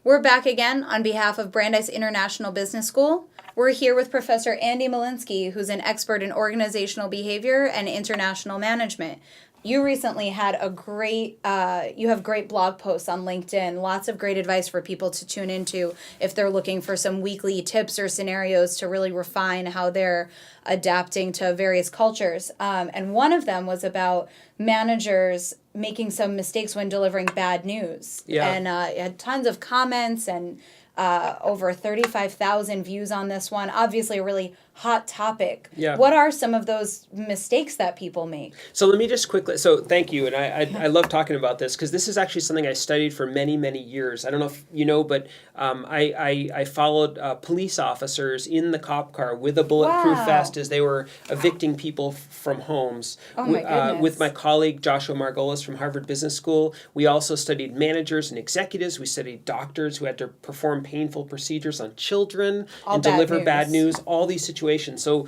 We're back again on behalf of Brandeis International Business School. We're here with Professor Andy Molinsky, who's an expert in organizational behavior and international management. You recently had you have great blog posts on LinkedIn, lots of great advice for people to tune into if they're looking for some weekly tips or scenarios to really refine how they're adapting to various cultures. And one of them was about managers making some mistakes when delivering bad news. Yeah. And it had tons of comments and over 35,000 views on this one. Obviously a really hot topic. Yeah. What are some of those mistakes that people make? So let me just quickly, so thank you, and I love talking about this because this is actually something I studied for many, many years. I don't know if you know, but I followed police officers in the cop car with a bulletproof vest as they were evicting people from homes. Oh my goodness. With my colleague Joshua Margolis from Harvard Business School. We also studied managers and executives. We studied doctors who had to perform painful procedures on children and deliver bad news, all these situations. So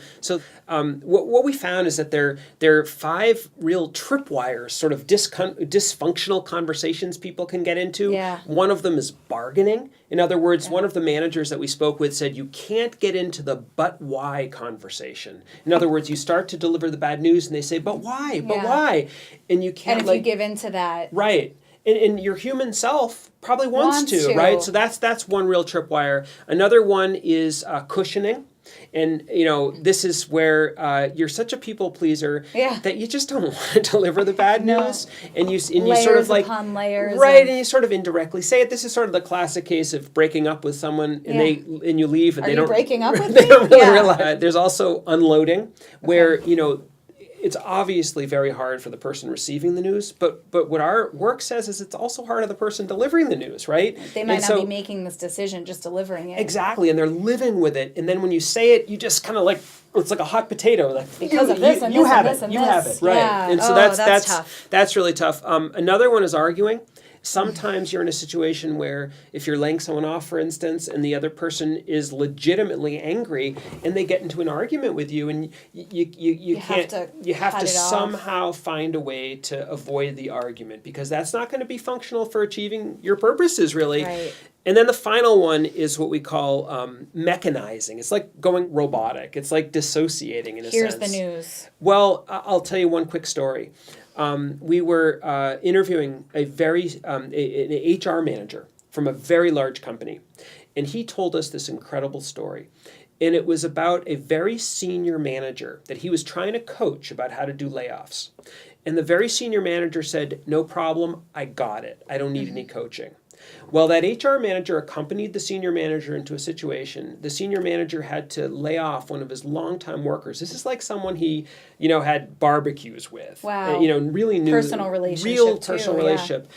what we found is that there are 5 real tripwires, sort of dysfunctional conversations people can get into. Yeah. One of them is bargaining. In other words, one of the managers that we spoke with said you can't get into the but why conversation. In other words, you start to deliver the bad news and they say, but why? But why? And you can't. And if you give in to that. Right. And your human self probably wants to, right? So that's one real tripwire. Another one is cushioning. And, this is where you're such a people pleaser that you just don't want to deliver the bad news. And you sort of like, upon layers. Right, and you sort of indirectly say it. This is sort of the classic case of breaking up with someone and you leave and Are they don't. breaking up with They me? don't really realize. There's also unloading where, it's obviously very hard for the person receiving the news, but what our work says is it's also hard on the person delivering the news, right? They might not be making this decision, just delivering it. Exactly, and they're living with it. And then when you say it, you just kind of like, it's like a hot potato. Like, because of this and you this have and this it, and you this. have it, right? Yeah. And so that's tough. That's really tough. Another one is arguing. Sometimes you're in a situation where if you're laying someone off, for instance, and the other person is legitimately angry and they get into an argument with you and you have to somehow find a way to avoid the argument because that's not going to be functional for achieving your purposes, really. Right. And then the final one is what we call mechanizing. It's like going robotic. It's like dissociating in a sense. Here's the news. Well, I'll tell you one quick story. We were interviewing an HR manager from a very large company, and he told us this incredible story. And it was about a very senior manager that he was trying to coach about how to do layoffs. And the very senior manager said, "No problem, I got it. I don't need any coaching." Well, that HR manager accompanied the senior manager into a situation. The senior manager had to lay off one of his longtime workers. This is like someone he, had barbecues with. Wow. Really knew. Personal relationship. Real personal relationship.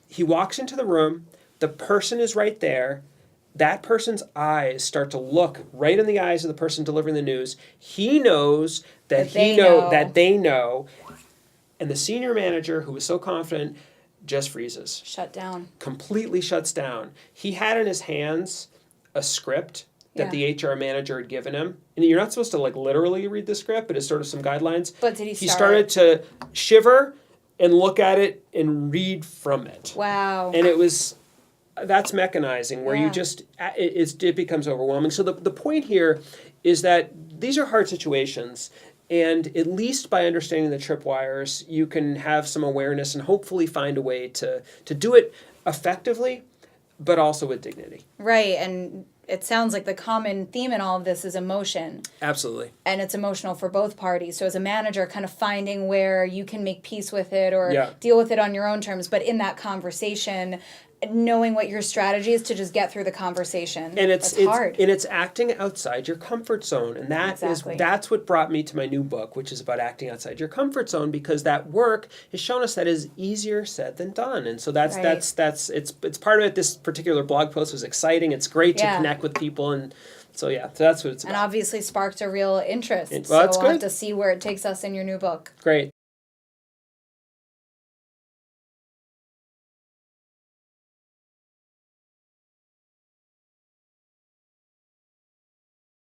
He walks into the room. The person is right there. That person's eyes start to look right in the eyes of the person delivering the news. He knows that they know. And the senior manager, who was so confident, just freezes. Shut down. Completely shuts down. He had in his hands a script that the HR manager had given him. And you're not supposed to literally read the script, but it's sort of some guidelines. But did he started to shiver and look at it and read from it. Wow. And that's mechanizing where you just, it becomes overwhelming. So the point here is that these are hard situations. And at least by understanding the tripwires, you can have some awareness and hopefully find a way to do it effectively, but also with dignity. Right, and it sounds like the common theme in all of this is emotion. Absolutely. And it's emotional for both parties. So as a manager, kind of finding where you can make peace with it or deal with it on your own terms. But in that conversation, knowing what your strategy is to just get through the conversation. And it's hard. And it's acting outside your comfort zone. And that's what brought me to my new book, which is about acting outside your comfort zone, because that work has shown us that is easier said than done. And so that's part of it. This particular blog post was exciting. It's great to connect with people, and so that's what it's about. And obviously sparked a real interest. That's we'll good. have to see where it takes us in your new book. Great.